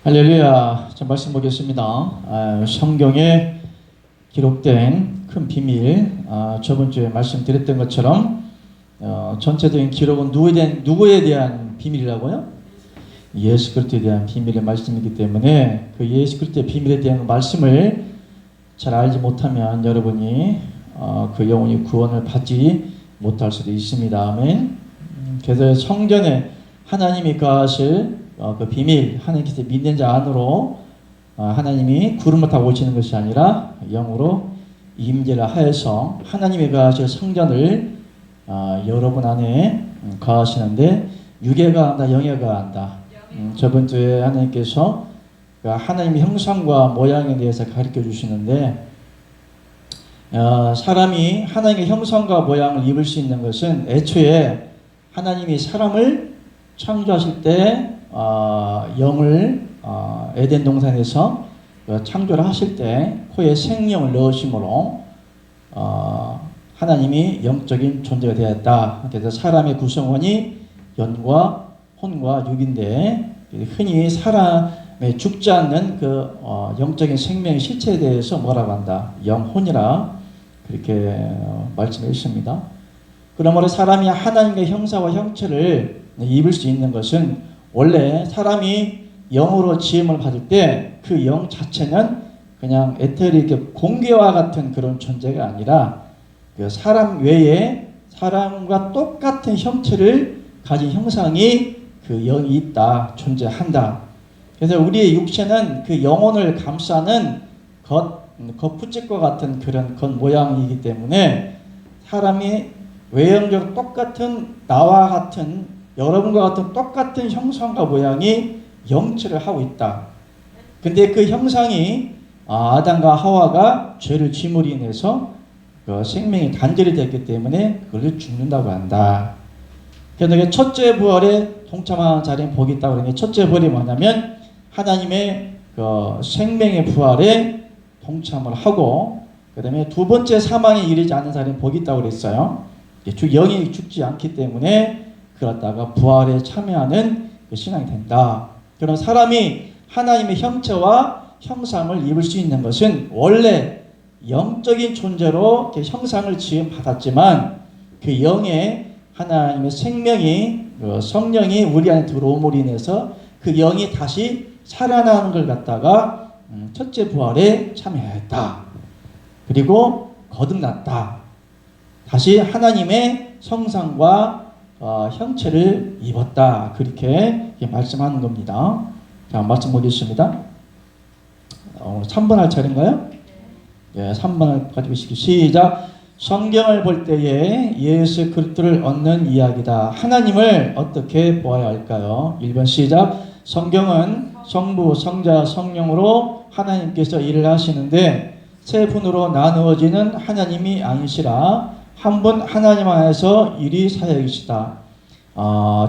할렐루야. 자, 말씀 보겠습니다. 성경에 기록된 큰 비밀, 저번 주에 말씀드렸던 것처럼 전체적인 기록은 누구에 대한 비밀이라고요? 예수 그리스도에 대한 비밀의 말씀이기 때문에 그 예수 그리스도의 비밀에 대한 말씀을 잘 알지 못하면 여러분이 그 영혼이 구원을 받지 못할 수도 있습니다. 아멘. 그래서 성전에 하나님이 거하실 그 비밀, 하나님께서 믿는 자 안으로 하나님이 구름을 타고 오시는 것이 아니라 영으로 임재를 하여서 하나님이 거하실 성전을 여러분 안에 거하시는데 육에가 한다, 영에가 한다. 저번 주에 하나님께서 하나님의 형상과 모양에 대해서 가르쳐 주시는데 사람이 하나님의 형상과 모양을 입을 수 있는 것은 애초에 하나님이 사람을 창조하실 때 영을 에덴 동산에서 창조를 하실 때 코에 생명을 넣으심으로 하나님이 영적인 존재가 되었다. 그래서 사람의 구성원이 영과 혼과 육인데 흔히 사람의 죽지 않는 그 영적인 생명의 실체에 대해서 뭐라고 한다? 영혼이라 그렇게 말씀해 주십니다. 그러므로 사람이 하나님의 형상과 형체를 입을 수 있는 것은 원래 사람이 영으로 지음을 받을 때 그 영 자체는 그냥 에테리 공기와 같은 그런 존재가 아니라 그 사람 외에 사람과 똑같은 형체를 가진 형상이 그 영이 있다, 존재한다. 그래서 우리의 육체는 그 영혼을 감싸는 겉부짓과 같은 그런 겉모양이기 때문에 사람이 외형적으로 똑같은 나와 같은 여러분과 같은 똑같은 형상과 모양이 영체를 하고 있다. 근데 그 형상이 아담과 하와가 죄를 지음으로 인해서 그 생명이 단절이 됐기 때문에 그걸 죽는다고 한다. 그래서 첫째 부활에 동참하는 자리에 복이 있다고 그러는데 첫째 부활이 뭐냐면 하나님의 그 생명의 부활에 동참을 하고 그 다음에 두 번째 사망에 이르지 않는 자리에 복이 있다고 그랬어요. 영이 죽지 않기 때문에 그러다가 부활에 참여하는 그 신앙이 된다. 그럼 사람이 하나님의 형체와 형상을 입을 수 있는 것은 원래 영적인 존재로 형상을 지음 받았지만 그 영의 하나님의 생명이 성령이 우리 안에 들어옴으로 인해서 그 영이 다시 살아나는 걸 갖다가 첫째 부활에 참여했다. 그리고 거듭났다. 다시 하나님의 형상과 형체를 입었다. 그렇게 말씀하는 겁니다. 자, 말씀 보겠습니다. 3번 할 차례인가요? 네, 3번을 가지고 시작. 성경을 볼 때에 예수 그리스도를 얻는 이야기다. 하나님을 어떻게 보아야 할까요? 1번 시작. 성경은 성부, 성자, 성령으로 하나님께서 일을 하시는데 세 분으로 나누어지는 하나님이 아니시라 한 분 하나님 안에서 일이 사역이시다.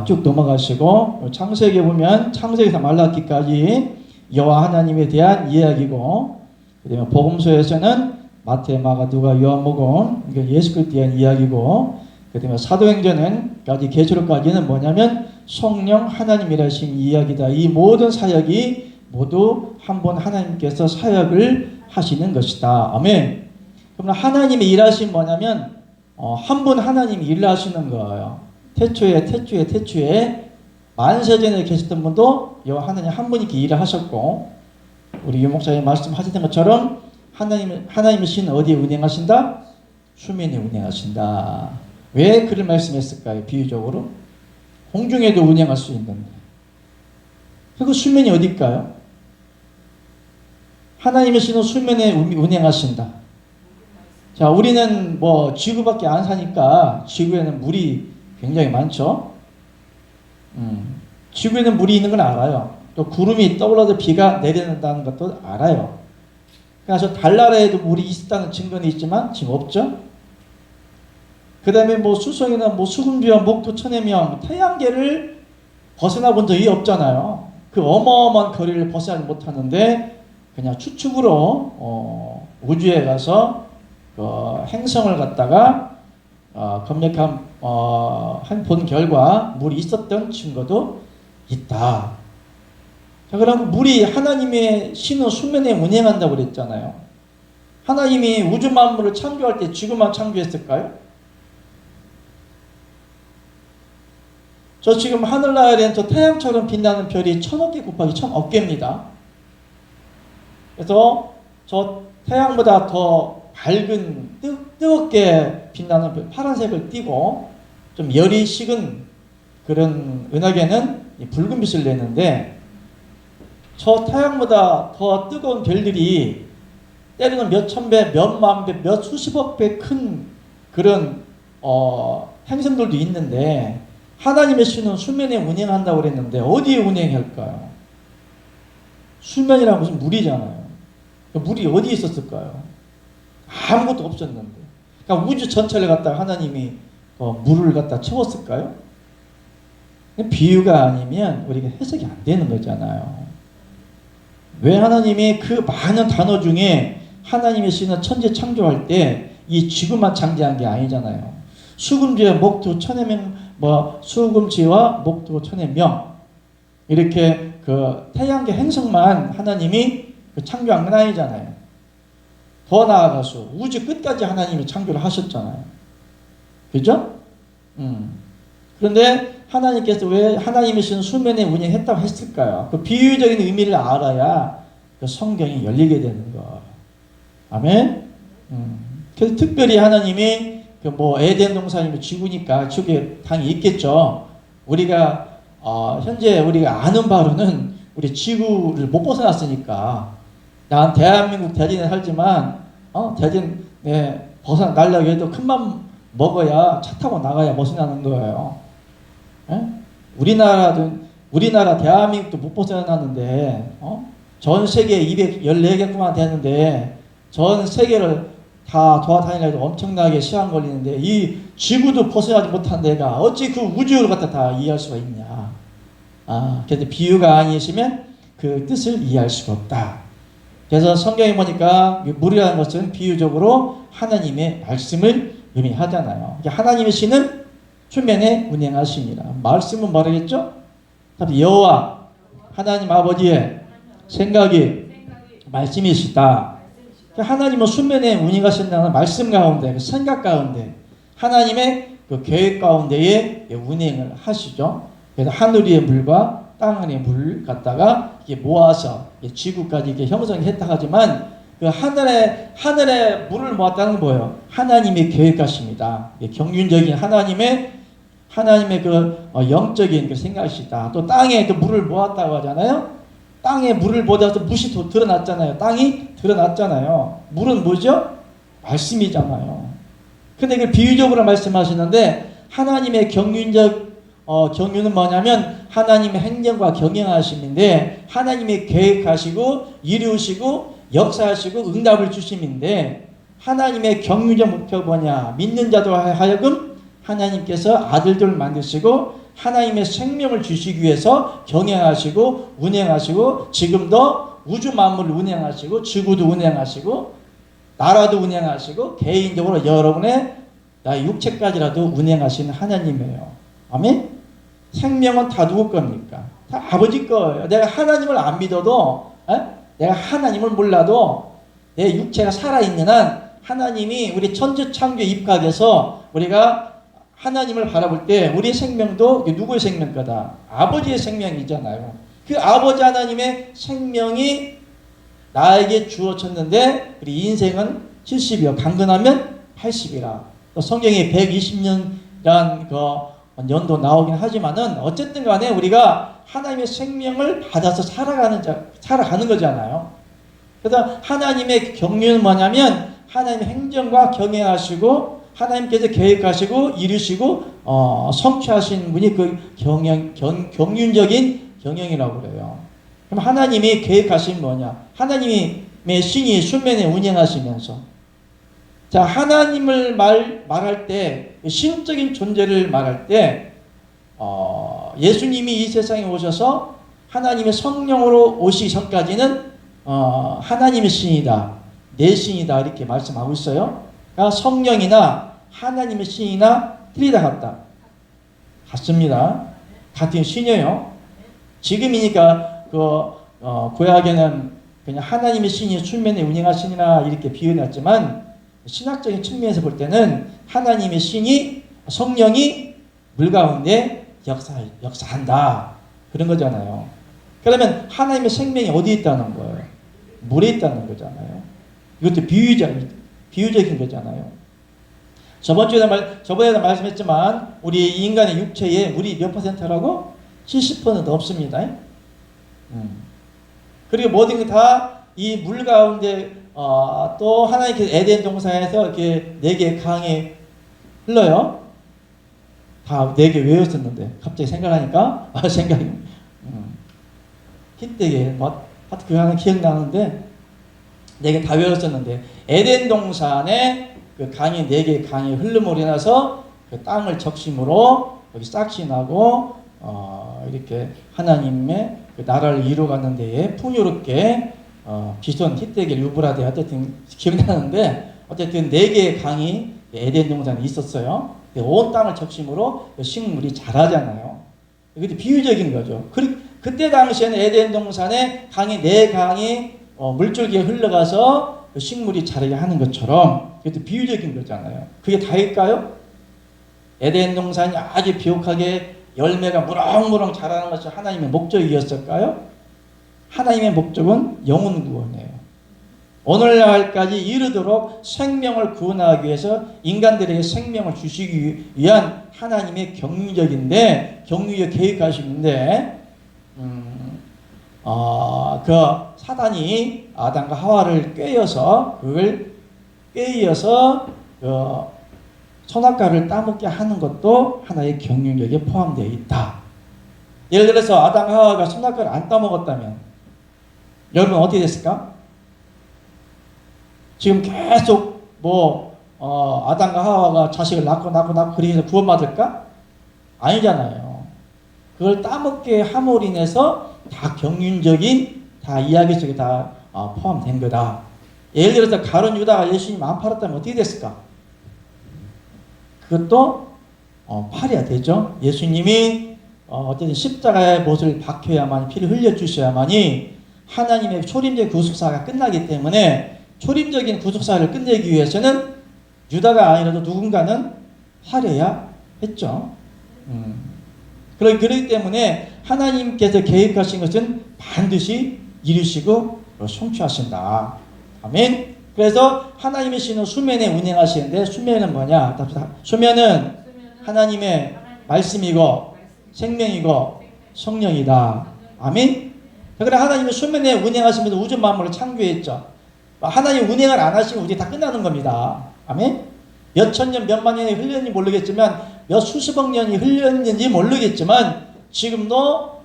쭉 넘어가시고 창세기에 보면 창세기에서 말라기까지 여호와 하나님에 대한 이야기고 그다음에 복음서에서는 마태, 마가, 누가, 요한복음 예수 그리스도에 대한 이야기고 그다음에 사도행전은까지 계시록까지는 뭐냐면 성령 하나님이라신 이야기다. 이 모든 사역이 모두 한 분 하나님께서 사역을 하시는 것이다. 아멘. 그럼 하나님의 일하심 뭐냐면 한 분 하나님이 일하시는 거예요. 태초에 만세전에 계셨던 분도 여호와 하나님 한 분이 이렇게 일을 하셨고 우리 유 목사님 말씀하셨던 것처럼 하나님의 신은 어디에 운행하신다? 수면에 운행하신다. 왜 그를 말씀했을까요? 비유적으로 공중에도 운행할 수 있는데 그 수면이 어딜까요? 하나님의 신은 수면에 운행하신다. 자, 우리는 뭐 지구밖에 안 사니까 지구에는 물이 굉장히 많죠. 지구에는 물이 있는 건 알아요. 또 구름이 떠올라도 비가 내려낸다는 것도 알아요. 그래서 달나라에도 물이 있다는 증거는 있지만 지금 없죠. 그 다음에 뭐 수성이나 뭐 수금비와 목토 천해명 태양계를 벗어나 본 적이 없잖아요. 그 어마어마한 거리를 벗어나지 못하는데 그냥 추측으로 우주에 가서 행성을 갖다가 검역한 본 결과 물이 있었던 증거도 있다. 자, 그럼 물이 하나님의 신은 수면에 운행한다고 그랬잖아요. 하나님이 우주 만물을 창조할 때 지구만 창조했을까요? 저 지금 하늘나라에는 저 태양처럼 빛나는 별이 1000억 개 곱하기 1000억 개입니다. 그래서 저 태양보다 더 밝은 뜨겁게 빛나는 별, 파란색을 띠고 좀 열이 식은 그런 은하계는 붉은 빛을 내는데, 저 태양보다 더 뜨거운 별들이 때로는 몇천 배, 몇만 배, 몇 수십억 배 큰 그런 행성들도 있는데, 하나님의 신은 수면에 운행한다고 그랬는데 어디에 운행할까요? 수면이란 무슨 물이잖아요. 물이 어디에 있었을까요? 아무것도 없었는데. 그러니까 우주 전체를 갖다가 하나님이 물을 갖다 채웠을까요? 비유가 아니면 우리가 해석이 안 되는 거잖아요. 왜 하나님이 그 많은 단어 중에 하나님의 신은 천지 창조할 때 이 지구만 창조한 게 아니잖아요. 수금지와 목토 천의 명, 수금지와 목토 천의 명, 이렇게 그 태양계 행성만 하나님이 창조한 건 아니잖아요. 더 나아가서 우주 끝까지 하나님이 창조를 하셨잖아요. 그죠? 그런데 하나님께서 왜 하나님의 신은 수면에 운행했다고 했을까요? 그 비유적인 의미를 알아야 그 성경이 열리게 되는 거예요. 아멘? 그래서 특별히 하나님이 에덴 동산이면 지구니까 지구에 당연히 있겠죠. 우리가 현재 우리가 아는 바로는 우리 지구를 못 벗어났으니까, 난 대한민국 대전에 살지만 대전 벗어나려고 해도 큰맘 먹어야, 차 타고 나가야 벗어나는 거예요. 에? 우리나라 대한민국도 못 벗어났는데 전 세계 214개국만 되는데 전 세계를 다 돌아다니려고 엄청나게 시간 걸리는데 이 지구도 벗어나지 못한 데가 어찌 그 우주를 갖다 다 이해할 수가 있냐. 그래서 비유가 아니시면 그 뜻을 이해할 수가 없다. 그래서 성경에 보니까 물이라는 것은 비유적으로 하나님의 말씀을 의미하잖아요. 하나님의 신은 수면에 운행하십니다. 말씀은 뭐라겠죠? 여호와 하나님 아버지의 생각이 말씀이시다. 하나님은 수면에 운행하신다는 말씀 가운데, 그 생각 가운데, 하나님의 그 계획 가운데에 운행을 하시죠. 그래서 하늘 위의 물과 땅 위의 물 갖다가 이게 모아서 지구까지 이렇게 형성했다 하지만, 그 하늘에 물을 모았다는 건 뭐예요? 하나님이 계획하십니다. 경륜적인 하나님의 그 영적인 그 생각이시다. 또 땅에 그 물을 모았다고 하잖아요. 땅에 물을 모아서 무시 드러났잖아요. 땅이 드러났잖아요. 물은 뭐죠? 말씀이잖아요. 근데 그 비유적으로 말씀하시는데, 하나님의 경륜은 뭐냐면 하나님의 행정과 경영하심인데, 하나님이 계획하시고 이루시고 역사하시고 응답을 주심인데, 하나님의 경륜적 목표가 뭐냐? 믿는 자들 하여금 하나님께서 아들들을 만드시고 하나님의 생명을 주시기 위해서 경영하시고 운행하시고, 지금도 우주 만물을 운행하시고 지구도 운행하시고 나라도 운행하시고 개인적으로 여러분의 나의 육체까지라도 운행하시는 하나님이에요. 아멘? 생명은 다 누구 겁니까? 다 아버지 거예요. 내가 하나님을 안 믿어도, 내가 하나님을 몰라도 내 육체가 살아있는 한 하나님이 우리 천지 창조 입각에서 우리가 하나님을 바라볼 때 우리의 생명도 누구의 생명 거다? 아버지의 생명이잖아요. 그 아버지 하나님의 생명이 나에게 주어졌는데, 우리 인생은 70이요. 강건하면 80이라. 또 성경에 120년이란 그 연도 나오긴 하지만은 어쨌든 간에 우리가 하나님의 생명을 받아서 살아가는 거잖아요. 그래서 하나님의 경륜은 뭐냐면 하나님의 행정과 경영하시고 하나님께서 계획하시고 이루시고 성취하신 분이 그 경륜적인 경영이라고 그래요. 그럼 하나님이 계획하신 뭐냐? 하나님의 신이 수면에 운행하시면서, 자, 하나님을 말할 때, 신적인 존재를 말할 때 예수님이 이 세상에 오셔서 하나님의 성령으로 오시기 전까지는 하나님의 신이다, 내 신이다 이렇게 말씀하고 있어요. 그러니까 성령이나 하나님의 신이나 틀리다 같다. 같습니다. 같은 신이에요. 지금이니까 구약에는 그냥 하나님의 신이 수면에 운행하시니라 이렇게 비유해놨지만 신학적인 측면에서 볼 때는 하나님의 신이 성령이 물 가운데 역사한다 그런 거잖아요. 그러면 하나님의 생명이 어디에 있다는 거예요? 물에 있다는 거잖아요. 이것도 비유적인 거잖아요. 저번에도 말씀했지만 우리 인간의 육체에 물이 몇 %라고? 70% 없습니다. 그리고 모든 게 다 이 물 가운데 또 하나님께서 에덴 동산에서 이렇게 4개의 강이 흘러요. 다 4개 외웠었는데 갑자기 생각하니까 생각이 흰때게 그 하나 기억나는데 4개 다 외웠었는데 에덴 동산에 그 강이 4개의 강이 흘름으로 인해서 그 땅을 적심으로 여기 싹시 나고 이렇게 하나님의 그 나라를 이루어가는 데에 풍요롭게 비손, 히데겔, 유브라데 어쨌든 기억나는데 어쨌든 4개의 강이 에덴 동산에 있었어요. 온 땅을 적심으로 식물이 자라잖아요. 이것도 비유적인 거죠. 그때 당시에는 에덴 동산에 강이 4강이 물줄기에 흘러가서 식물이 자라게 하는 것처럼 이것도 비유적인 거잖아요. 그게 다일까요? 에덴 동산이 아주 비옥하게 열매가 무럭무럭 자라는 것이 하나님의 목적이었을까요? 하나님의 목적은 영혼 구원이에요. 오늘날까지 이르도록 생명을 구원하기 위해서 인간들에게 생명을 주시기 위한 하나님의 경유적 계획하시는데 그 사단이 아담과 하와를 꾀어서 선악과를 따먹게 하는 것도 하나의 경륜력에 포함되어 있다. 예를 들어서 아담과 하와가 선악과를 안 따먹었다면 여러분 어떻게 됐을까? 지금 계속 아담과 하와가 자식을 낳고 그렇게 해서 구원받을까? 아니잖아요. 그걸 따먹게 함으로 인해서 다 경륜적인 다 이야기 속에 다 포함된 거다. 예를 들어서 가룟 유다가 예수님 안 팔았다면 어떻게 됐을까? 그것도 팔아야 되죠. 예수님이 어쨌든 십자가의 못을 박혀야만 피를 흘려주셔야만이 하나님의 초림적 구속사가 끝나기 때문에 초림적인 구속사를 끝내기 위해서는 유다가 아니라도 누군가는 팔아야 했죠. 그렇기 때문에 하나님께서 계획하신 것은 반드시 이루시고 성취하신다. 아멘. 그래서 하나님의 신은 수면에 운행하시는데 수면은 뭐냐? 수면은 하나님의 말씀이고 생명이고 성령이다. 아멘. 그래 하나님은 수면에 운행하시면서 우주 만물을 창조했죠. 하나님 운행을 안 하시면 우리 다 끝나는 겁니다. 아멘. 몇 천년 몇만 년이 흘렸는지 모르겠지만 몇 수십억 년이 흘렸는지 모르겠지만 지금도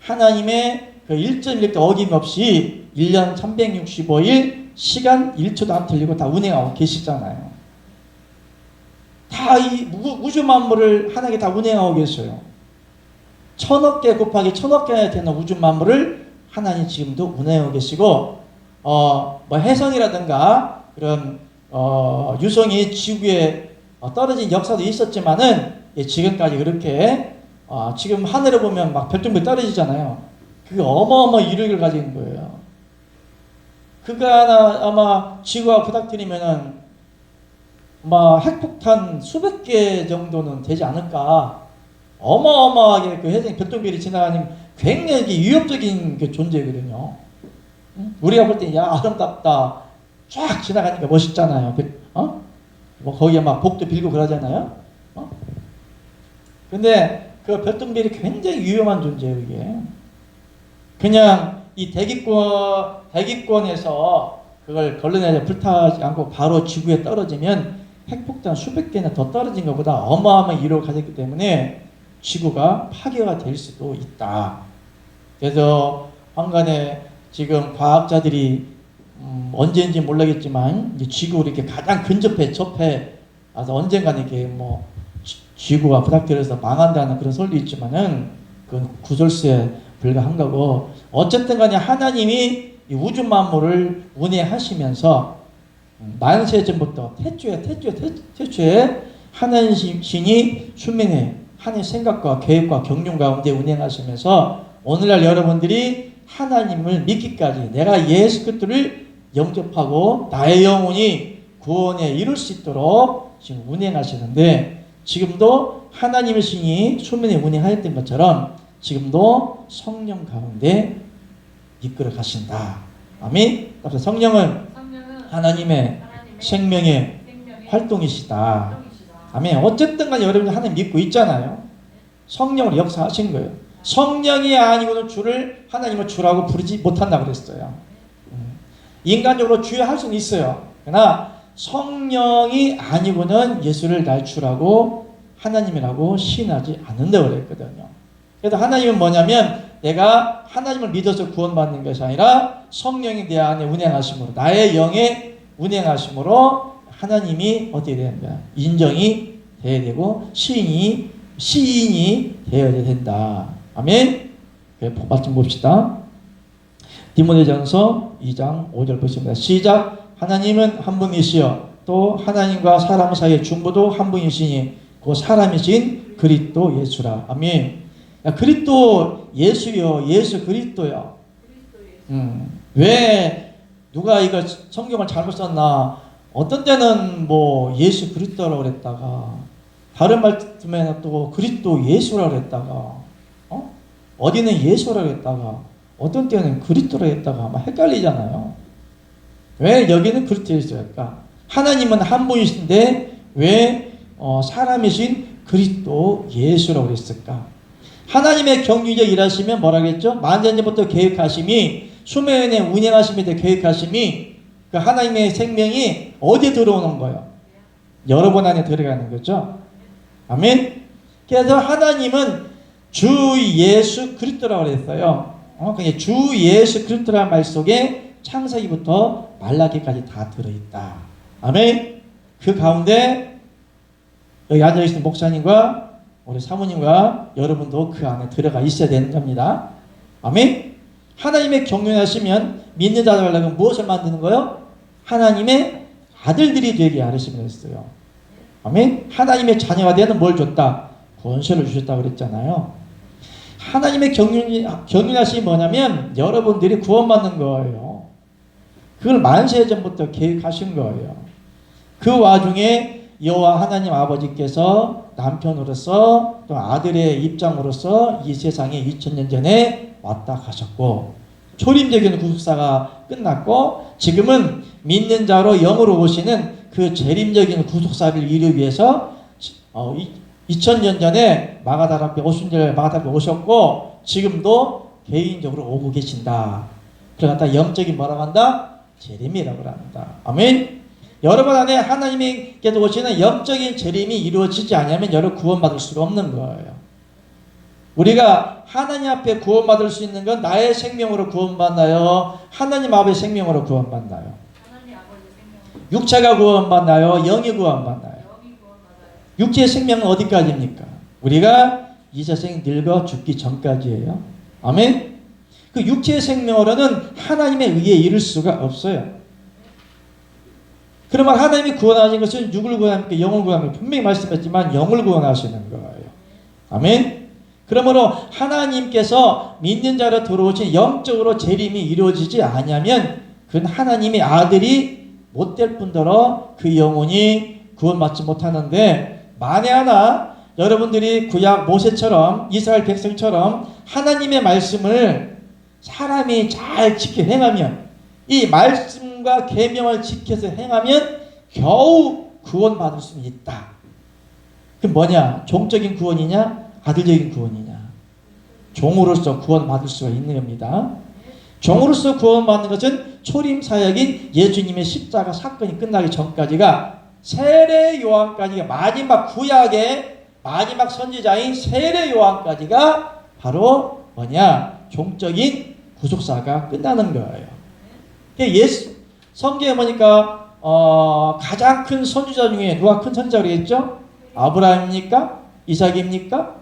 하나님의 그 1.1도 어김없이 1년 365일 시간 1초도 안 틀리고 다 운행하고 계시잖아요. 다 이 우주 만물을 하나님께 다 운행하고 계세요. 1000억 개 곱하기 1000억 개나 되는 우주 만물을 하나님 지금도 운행하고 계시고 해성이라든가 그런 유성이 지구에 떨어진 역사도 있었지만은 지금까지 그렇게 지금 하늘에 보면 막 별똥별이 떨어지잖아요. 그게 어마어마한 이력을 가진 거예요. 그가 아마 지구가 부닥뜨리면은 핵폭탄 수백 개 정도는 되지 않을까. 어마어마하게 그 해성 별똥별이 지나가는 굉장히 위협적인 그 존재거든요. 우리가 볼 때 야 아름답다 쫙 지나가니까 멋있잖아요. 거기에 막 복도 빌고 그러잖아요. 근데 그 별똥별이 굉장히 위험한 존재예요. 이게 그냥 이 대기권에서 그걸 걸러내서 불타지 않고 바로 지구에 떨어지면 핵폭탄 수백 개나 더 떨어진 것보다 어마어마한 위력을 가졌기 때문에 지구가 파괴가 될 수도 있다. 그래서 황간에 지금 과학자들이 언제인지 모르겠지만 이제 지구로 이렇게 가장 접해 와서 언젠가는 이렇게 지구가 부닥뜨려서 망한다는 그런 설도 있지만은 그건 구설수에 불과한 거고 어쨌든 간에 하나님이 이 우주 만물을 운행하시면서 만세 전부터 태초에 하나님 신이 수면에 하나님의 생각과 계획과 경륜 가운데 운행하시면서 오늘날 여러분들이 하나님을 믿기까지 내가 예수 그리스도를 영접하고 나의 영혼이 구원에 이룰 수 있도록 지금 운행하시는데, 지금도 하나님의 신이 수면에 운행하였던 것처럼 지금도 성령 가운데 이끌어 가신다. 아멘. 성령은 하나님의 생명의 활동이시다. 아멘. 어쨌든 간에 여러분들 하나님 믿고 있잖아요. 성령으로 역사하신 거예요. 성령이 아니고는 주를, 하나님을 주라고 부르지 못한다고 그랬어요. 인간적으로 주여 할 수는 있어요. 그러나 성령이 아니고는 예수를 날 주라고, 하나님이라고 시인하지 않는다고 그랬거든요. 그래서 하나님은 뭐냐면, 내가 하나님을 믿어서 구원받는 것이 아니라 성령이 내 안에 운행하심으로, 나의 영에 운행하심으로 하나님이 어떻게 되는 거야? 인정이 되어야 되고 시인이 되어야 된다. 아멘. 말씀 봅시다. 디모데전서 2장 5절 보십니다. 시작. 하나님은 한 분이시여 또 하나님과 사람 사이의 중보도 한 분이시니 그 사람이신 그리스도 예수라. 아멘. 야, 그리스도 예수요, 예수 그리스도요. 왜 누가 이거 성경을 잘못 썼나? 어떤 때는 뭐 예수 그리스도라고 그랬다가, 다른 말씀에는 또 그리스도 예수라고 그랬다가, 어디는 예수라고 했다가, 어떤 때는 그리스도라고 했다가 막 헷갈리잖아요. 왜 여기는 그리스도 예수일까? 하나님은 한 분이신데 왜 사람이신 그리스도 예수라고 그랬을까? 하나님의 경륜적 일하시면 뭐라고 했죠? 만전부터 계획하심이, 수면에 운행하심에 대해 계획하심이, 그 하나님의 생명이 어디에 들어오는 거예요? 여러분 안에 들어가는 거죠. 아멘. 그래서 하나님은 주 예수 그리스도라고 그랬어요. 그러니까 주 예수 그리스도라는 말 속에 창세기부터 말라기까지 다 들어있다. 아멘. 그 가운데 여기 앉아계신 목사님과 우리 사모님과 여러분도 그 안에 들어가 있어야 되는 겁니다. 아멘. 하나님의 경륜하시면 믿는 자들에게 무엇을 만드는 거예요? 하나님의 아들들이 되게 하시면 했어요. 아멘. 하나님의 자녀가 되는 뭘 줬다? 권세를 주셨다고 그랬잖아요. 하나님의 경륜하심이 뭐냐면 여러분들이 구원받는 거예요. 그걸 만세 전부터 계획하신 거예요. 그 와중에 여호와 하나님 아버지께서 남편으로서 또 아들의 입장으로서 이 세상에 2000년 전에 왔다 가셨고, 초림적인 구속사가 끝났고, 지금은 믿는 자로 영으로 오시는 그 재림적인 구속사를 이루기 위해서 2000년 전에 마가다라 앞에 오셨고, 지금도 개인적으로 오고 계신다. 그러니까 영적인 뭐라고 한다? 재림이라고 합니다. 아멘. 여러분 안에 하나님께서 오시는 영적인 재림이 이루어지지 않으면 여러분 구원받을 수가 없는 거예요. 우리가 하나님 앞에 구원받을 수 있는 건 나의 생명으로 구원받나요? 하나님 아버지의 생명으로 구원받나요? 육체가 구원받나요? 영이 구원받나요? 육체의 생명은 어디까지입니까? 우리가 이 세상에 늙어 죽기 전까지예요. 아멘? 그 육체의 생명으로는 하나님의 의에 이를 수가 없어요. 그러면 하나님이 구원하신 것은 육을 구원합니까? 영을 구원합니까? 분명히 말씀했지만 영을 구원하시는 거예요. 아멘? 그러므로 하나님께서 믿는 자로 들어오신 영적으로 재림이 이루어지지 않으면 그건 하나님의 아들이 못될 뿐더러 그 영혼이 구원받지 못하는데, 만에 하나 여러분들이 구약 모세처럼 이스라엘 백성처럼 하나님의 말씀을 사람이 잘 지켜 행하면, 이 말씀과 계명을 지켜서 행하면 겨우 구원받을 수 있다. 그 뭐냐? 종적인 구원이냐? 아들적인 구원이냐? 종으로서 구원받을 수가 있는 겁니다. 종으로서 구원받는 것은 초림사역인 예수님의 십자가 사건이 끝나기 전까지가, 세례 요한까지가, 마지막 구약의 마지막 선지자인 세례 요한까지가 바로 뭐냐? 종적인 구속사가 끝나는 거예요. 성경에 보니까 가장 큰 선지자 중에 누가 큰 선지자라고 했죠? 아브라함입니까? 이삭입니까?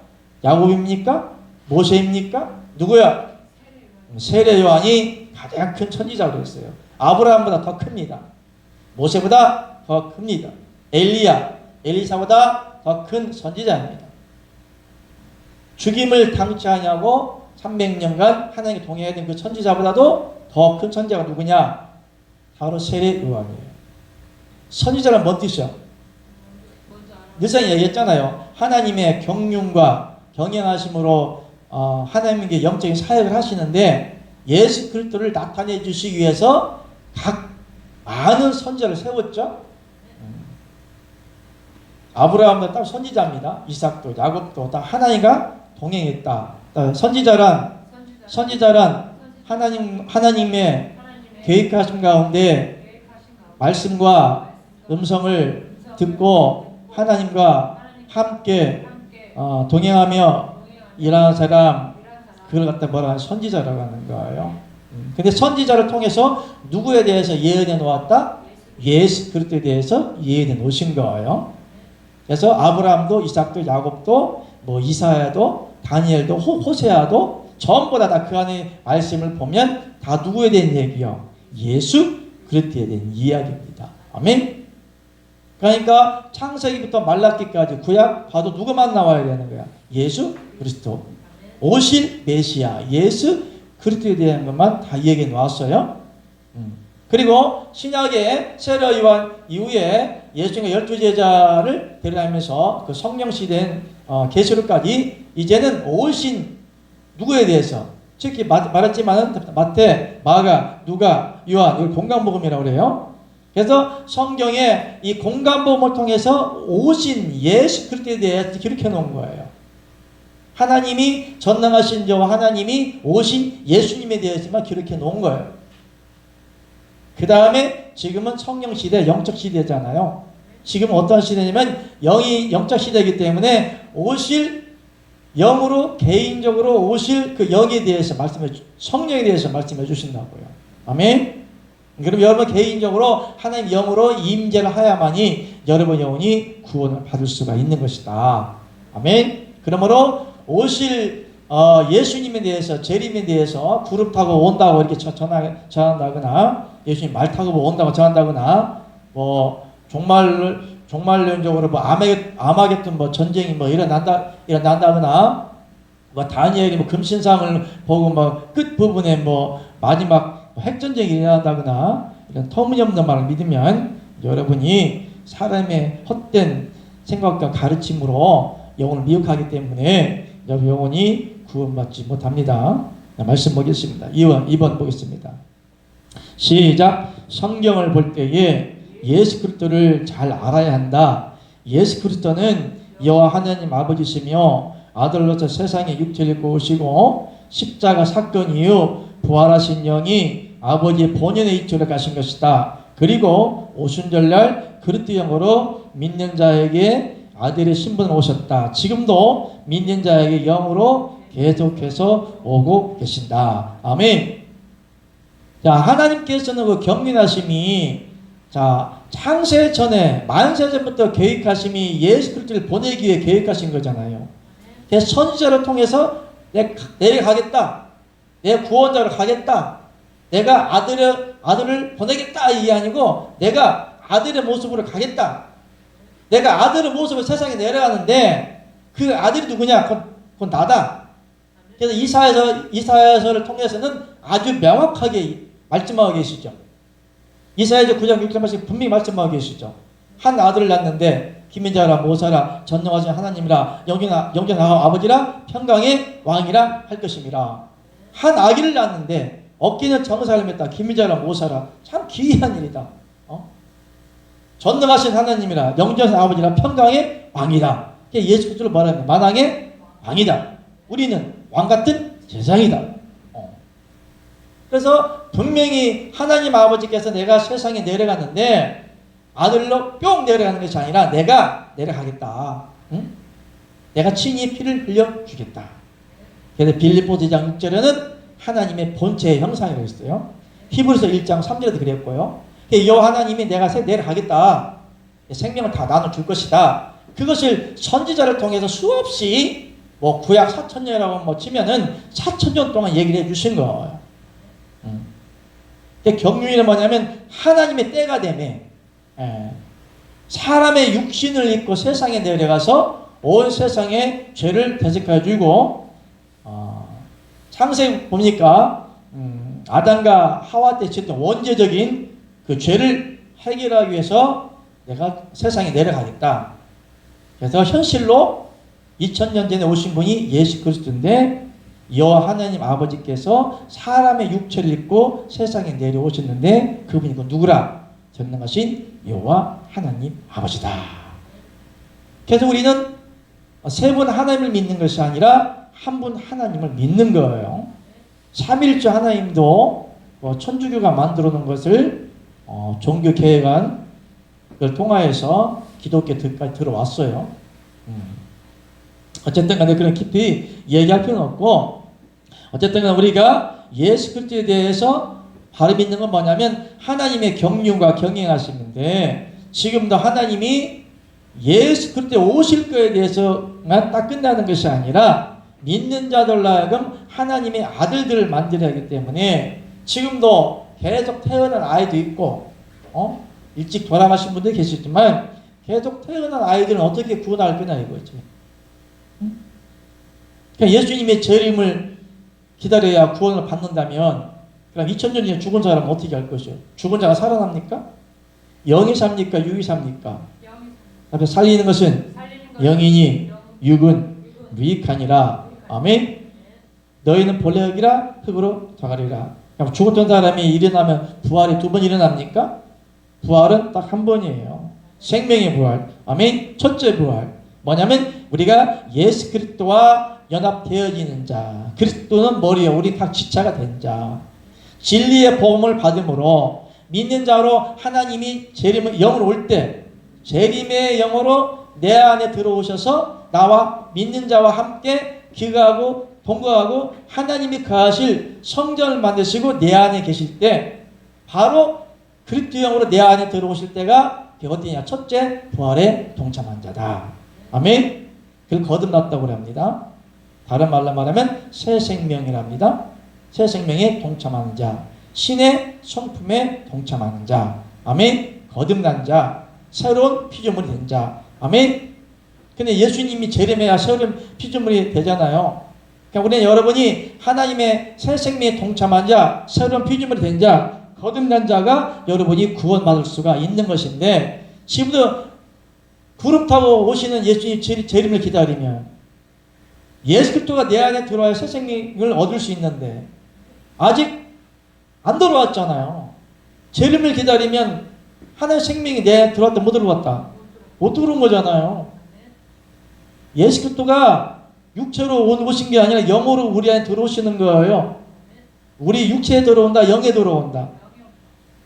야곱입니까? 모세입니까? 누구야? 세례 요한이 가장 큰 선지자라고 했어요. 아브라함보다 더 큽니다. 모세보다 더 큽니다. 엘리사보다 더 큰 선지자입니다. 죽임을 당치 않냐고 300년간 하나님께 동행했던 그 선지자보다도 더 큰 선지자가 누구냐? 바로 세례 요한이에요. 선지자란 뭔 뜻이야? 늘상 얘기했잖아요. 하나님의 경륜과 경영하심으로 하나님께 영적인 사역을 하시는데 예수 그리스도를 나타내 주시기 위해서 각 많은 선지자를 세웠죠. 아브라함도 딱 선지자입니다. 이삭도 야곱도 다 하나님과 동행했다. 선지자란 하나님의 계획하심 가운데 말씀과 음성을 듣고 하나님과 함께 동행하며 일하는 사람, 그걸 갖다 뭐라 선지자라고 하는 거예요. 근데 선지자를 통해서 누구에 대해서 예언해 놓았다? 예수 그리스도에 대해서 예언해 놓으신 거예요. 그래서 아브라함도 이삭도 야곱도 뭐 이사야도 다니엘도 호세아도 전부 다 그 안에 말씀을 보면 다 누구에 대한 얘기요? 예수 그리스도에 대한 이야기입니다. 아멘. 그러니까 창세기부터 말라기까지 구약 봐도 누구만 나와야 되는 거야? 예수 그리스도. 오실 메시아 예수 그리스도에 대한 것만 다 얘기해 놓았어요. 그리고 신약의 세례 요한 이후에 예수님과 12제자를 데려다니면서 그 성령 시대인 계시록까지 이제는 오신 누구에 대해서 특히 말했지만 마태, 마가, 누가, 요한 이걸 공간복음이라고 그래요. 그래서 성경에 이 공간복음을 통해서 오신 예수 그리스도에 대해서 기록해 놓은 거예요. 하나님이 전능하신 자와 하나님이 오신 예수님에 대해서만 기록해 놓은 거예요. 그 다음에 지금은 성령 시대, 영적 시대잖아요. 지금은 어떤 시대냐면 영이 영적 시대이기 때문에 오실 영으로 개인적으로 오실 그 영에 대해서 성령에 대해서 말씀해 주신다고요. 아멘. 그럼 여러분 개인적으로 하나님 영으로 임재를 하야만이 여러분 영혼이 구원을 받을 수가 있는 것이다. 아멘. 그러므로 오실 예수님에 대해서 재림에 대해서 구름 타고 온다고 이렇게 전한다거나 예수님 말 타고 온다고 전한다거나 뭐 종말론적으로 뭐 아마겟돈 뭐 전쟁이 뭐 일어난다거나 뭐 다니엘이 뭐 금신상을 보고 뭐 끝 부분에 뭐 마지막 핵전쟁이 일어난다거나 이런 터무니없는 말을 믿으면 여러분이 사람의 헛된 생각과 가르침으로 영혼을 미혹하기 때문에 여러분 영혼이 구원받지 못합니다. 말씀 보겠습니다. 2번 보겠습니다. 시작. 성경을 볼 때에 예수 그리스도를 잘 알아야 한다. 예수 그리스도는 여호와 하나님 아버지시며 아들로서 세상에 육체를 입고 오시고 십자가 사건 이후 부활하신 영이 아버지의 본연의 이치로 가신 것이다. 그리고 오순절날 그리스도 영으로 믿는 자에게 아들의 신분으로 오셨다. 지금도 믿는 자에게 영으로 계속해서 오고 계신다. 아멘. 자, 하나님께서는 그 경륜하심이 창세 전에 만세 전부터 계획하심이 예수 그리스도를 보내기 위해 계획하신 거잖아요. 그래서 선지자를 통해서 내가 가겠다. 내 구원자로 가겠다. 내가 아들을 보내겠다 이게 아니고 내가 아들의 모습으로 가겠다. 내가 아들의 모습으로 세상에 내려가는데 그 아들이 누구냐? 그건 나다. 그래서 이사야서를 통해서는 아주 명확하게 말씀하고 계시죠. 이사야서 9장 6절 말씀 분명히 말씀하고 계시죠. 한 아들을 낳는데 기민자라 모사라 전능하신 하나님이라 영전하고 아버지라 평강의 왕이라 할 것임이라. 한 아기를 낳는데 어깨는 정사를 맺다 기민자라 모사라 참 기이한 일이다. 전능하신 하나님이라 영전하신 아버지라 평강의 왕이다. 예수 그리스도를 말하는 만왕의 왕이다. 우리는 왕같은 세상이다. 그래서 분명히 하나님 아버지께서 내가 세상에 내려갔는데 아들로 뿅 내려가는 것이 아니라 내가 내려가겠다. 응? 내가 친히 피를 흘려주겠다. 그래서 빌립보서 2장 6절에는 하나님의 본체의 형상이라고 했어요. 히브리서 1장 3절에도 그랬고요. 여호와 하나님이 내가 내려가겠다. 생명을 다 나눠줄 것이다. 그것을 선지자를 통해서 수없이 뭐 구약 4,000년이라고 뭐 치면은 4,000년 동안 얘기를 해주신 거예요. 경륜이 뭐냐면 하나님의 때가 되매 사람의 육신을 입고 세상에 내려가서 온 세상의 죄를 대속해 주고 창세기 보니까 아담과 하와 때 지었던 원죄적인 그 죄를 해결하기 위해서 내가 세상에 내려가겠다. 그래서 현실로 2000년 전에 오신 분이 예수 그리스도인데 여호와 하나님 아버지께서 사람의 육체를 입고 세상에 내려오셨는데 그분이 그 누구라? 전능하신 여호와 하나님 아버지다. 그래서 우리는 세 분 하나님을 믿는 것이 아니라 한 분 하나님을 믿는 거예요. 삼일째 하나님도 천주교가 만들어 놓은 것을 종교 개혁안을 통하여서 기독교까지 들어왔어요. 어쨌든 간에 그런 깊이 얘기할 필요는 없고, 어쨌든 간에 우리가 예수 그리스도에 대해서 바로 믿는 건 뭐냐면 하나님의 경륜과 경영하시는데, 지금도 하나님이 예수 그리스도에 오실 거에 대해서만 딱 끝나는 것이 아니라 믿는 자들로 하여금 하나님의 아들들을 만들어야 하기 때문에 지금도 계속 태어난 아이도 있고 일찍 돌아가신 분들이 계시지만 계속 태어난 아이들은 어떻게 구원할 거냐 이거지. 그러니까 예수님의 재림을 기다려야 구원을 받는다면 그럼 2000년 전에 죽은 사람은 어떻게 할 것이요? 죽은 자가 살아납니까? 영이 삽니까? 육이 삽니까? 영이 살리는 것은 영이니 육은 무익하니라. 아멘. 너희는 본래 흙이라 흙으로 돌아가리라. 죽었던 사람이 일어나면 부활이 두 번 일어납니까? 부활은 딱 한 번이에요. 생명의 부활. 아멘. 첫째 부활. 뭐냐면 우리가 예수 그리스도와 연합되어지는 자. 그리스도는 머리요. 우리 각 지체가 된 자. 진리의 복음을 받음으로 믿는 자로 하나님이 재림의 영으로 올 때 재림의 영으로 내 안에 들어오셔서 나와 믿는 자와 함께 기거하고 동거하고 하나님이 거하실 성전을 만드시고 내 안에 계실 때 바로 그리스도 영으로 내 안에 들어오실 때가 어디냐? 첫째 부활에 동참한 자다. 아멘. 그걸 거듭났다고 합니다. 다른 말로 말하면 새 생명이랍니다. 새 생명에 동참하는 자, 신의 성품에 동참하는 자. 아멘. 거듭난 자, 새로운 피조물이 된 자. 아멘. 근데 예수님이 재림해야 새로운 피조물이 되잖아요. 그러니까 우리는 여러분이 하나님의 새 생명에 동참한 자, 새로운 피조물이 된 자, 거듭난 자가 여러분이 구원받을 수가 있는 것인데, 지금도 구름 타고 오시는 예수님 재림을 기다리면 예수 그리스도가 내 안에 들어와야 새 생명을 얻을 수 있는데 아직 안 들어왔잖아요. 재림을 기다리면 하나의 생명이 내 안에 들어왔다 못 들어왔다? 못 들어온 거잖아요. 예수 그리스도가 육체로 오신 게 아니라 영으로 우리 안에 들어오시는 거예요. 우리 육체에 들어온다, 영에 들어온다.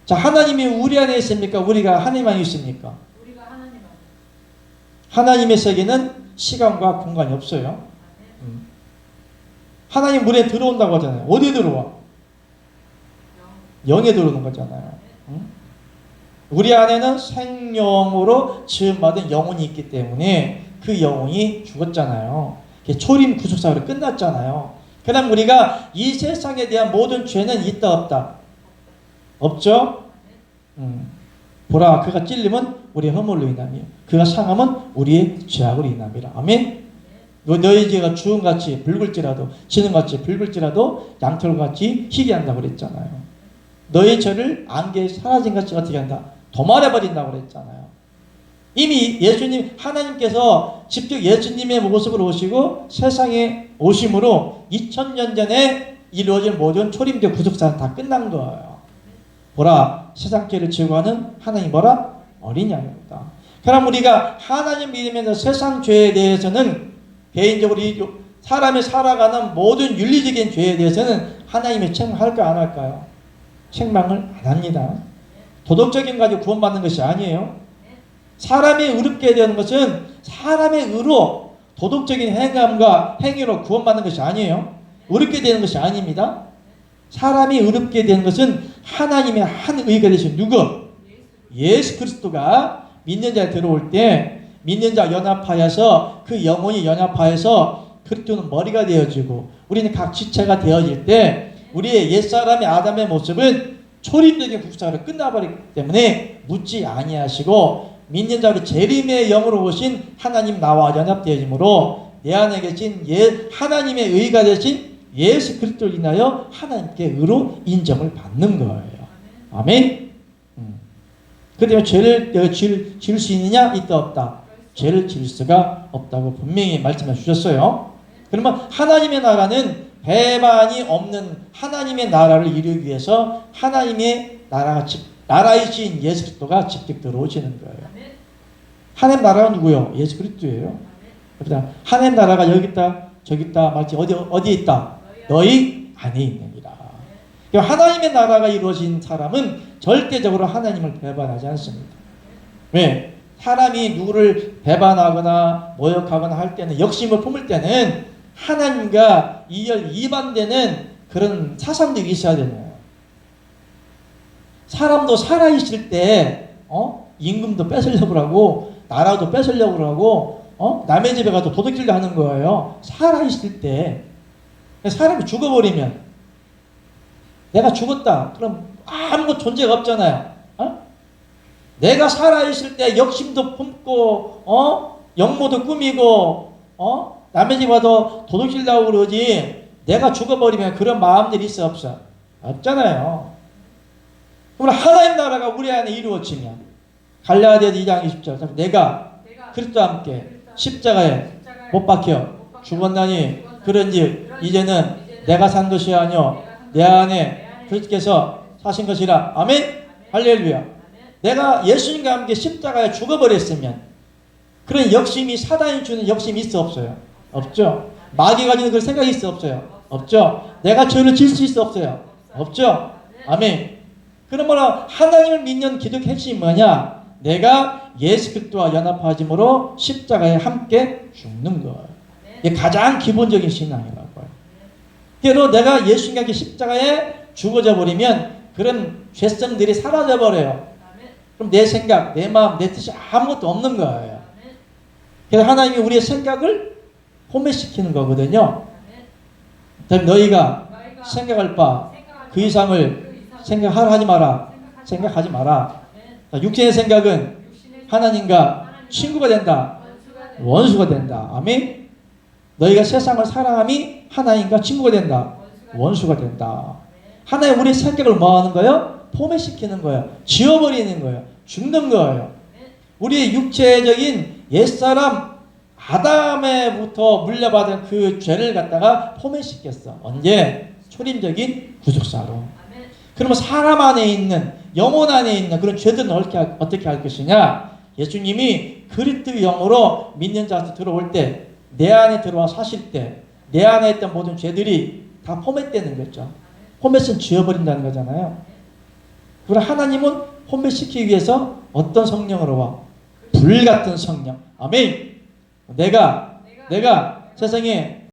자, 하나님이 우리 안에 있습니까? 우리가 하나님 안에 있습니까? 하나님의 세계는 시간과 공간이 없어요. 하나님 우리 안에 들어온다고 하잖아요. 어디에 들어와? 영에 들어오는 거잖아요. 우리 안에는 생명으로 지음받은 영혼이 있기 때문에 그 영혼이 죽었잖아요. 초림 구속사로 끝났잖아요. 그럼 우리가 이 세상에 대한 모든 죄는 있다 없다? 없죠? 보라 그가 찔림은 우리의 허물로 인함이요 그가 상함은 우리의 죄악으로 인함이라. 아멘. 너희 죄가 주음같이 붉을지라도 진음같이 붉을지라도 양털같이 희게 한다고 그랬잖아요. 너희 죄를 안개에 사라진같이 어떻게 한다? 도말해버린다고 그랬잖아요. 이미 예수님 하나님께서 직접 예수님의 모습으로 오시고 세상에 오심으로 2000년 전에 이루어진 모든 초림적 구속사는 다 끝난 거예요. 보라 세상 죄를 제거하는 하나님 뭐라? 어린 양입니다. 그럼 우리가 하나님 믿으면서 세상 죄에 대해서는 개인적으로 사람이 살아가는 모든 윤리적인 죄에 대해서는 하나님이 책망할까 안 할까요? 책망을 안 합니다. 도덕적인 가지고 구원받는 것이 아니에요. 사람이 의롭게 되는 것은 사람의 의로 도덕적인 행함과 행위로 구원받는 것이 아니에요. 의롭게 되는 것이 아닙니다. 사람이 의롭게 되는 것은 하나님의 한 의가 되신 누구? 예수 그리스도가 믿는 자에 들어올 때 믿는 자 연합하여서 그 영혼이 연합하여서 그리스도는 머리가 되어지고 우리는 각 지체가 되어질 때 우리의 옛사람의 아담의 모습은 초림적인 국사로 끝나버리기 때문에 묻지 아니하시고 믿는 자로 재림의 영으로 오신 하나님 나와 연합되어짐으로 내 안에 계신 하나님의 의가 되신 예수 그리스도를 인하여 하나님께 의로 인정을 받는 거예요. 아멘. 그 때문에 죄를 내가 지을 수 있느냐? 있다 없다. 죄를 지을 수가 없다고 분명히 말씀해 주셨어요. 그러면 하나님의 나라는 배반이 없는 하나님의 나라를 이루기 위해서 하나님의 나라이신 예수 그리스도가 직접 들어오시는 거예요. 하나님 나라가 누구요? 예수 그리스도예요. 그러니까 하나님 나라가 여기 있다, 저기 있다, 말지 어디에 있다? 너희 안에 있느니라. 그러니까 하나님의 나라가 이루어진 사람은 절대적으로 하나님을 배반하지 않습니다. 왜? 사람이 누구를 배반하거나 모욕하거나 할 때는, 역심을 품을 때는 하나님과 이반되는 그런 사상들이 있어야 되네요. 사람도 살아있을 때 임금도 뺏으려고 하고 나라도 뺏으려고 하고 남의 집에 가서 도둑질도 하는 거예요. 살아있을 때. 사람이 죽어버리면 내가 죽었다. 그럼 아무것도 존재가 없잖아요. 내가 살아있을 때 역심도 품고 영모도 꾸미고 남의 집 와도 도둑질 나오고 그러지, 내가 죽어버리면 그런 마음들이 있어 없어? 없잖아요. 그럼 하나님 나라가 우리 안에 이루어지면 갈라디아서 2장 20절 내가 그리스도와 함께 십자가에 못 박혀 죽었나니 그런즉 이제는 내가 산 것이 아니요 내 안에 그리스도께서 사신 것이라. 아멘. 할렐루야. 내가 예수님과 함께 십자가에 죽어버렸으면 그런 역심이, 사단이 주는 역심이 있어 없어요? 없죠. 마귀가 주는 그런 생각이 있어 없어요? 없죠. 내가 죄를 지을 수 있어 없어요? 없죠. 아멘. 그러므로 하나님을 믿는 기독의 핵심이 뭐냐? 내가 예수 그리스도와 연합하심으로 십자가에 함께 죽는 거예요. 이게 가장 기본적인 신앙이라고요. 그래도 내가 예수님과 함께 십자가에 죽어져 버리면 그런 죄성들이 사라져 버려요. 그럼 내 생각, 내 마음, 내 뜻이 아무것도 없는 거예요. 그래서 하나님이 우리의 생각을 포맷시키는 거거든요. 너희가 생각할 바 그 이상을 생각하라 하지 마라. 생각하지 마라. 육신의 생각은 하나님과 친구가 된다. 원수가 된다. 아멘. 너희가 세상을 사랑함이 하나님과 친구가 된다. 원수가 된다. 하나님 우리의 생각을 뭐 하는 거예요? 포맷시키는 거예요. 지워버리는 거예요. 죽는 거예요. 우리의 육체적인 옛사람 아담에부터 물려받은 그 죄를 갖다가 포맷시켰어. 언제? 초림적인 구속사로. 그러면 사람 안에 있는, 영혼 안에 있는 그런 죄들은 어떻게 할 것이냐? 예수님이 그리스도의 영으로 믿는 자한테 들어올 때, 내 안에 들어와 사실 때, 내 안에 있던 모든 죄들이 다 포맷되는 거죠. 포맷은 지워버린다는 거잖아요. 그러나 하나님은 포맷시키기 위해서 어떤 성령으로 와? 불 같은 성령. 아멘. 내가 세상에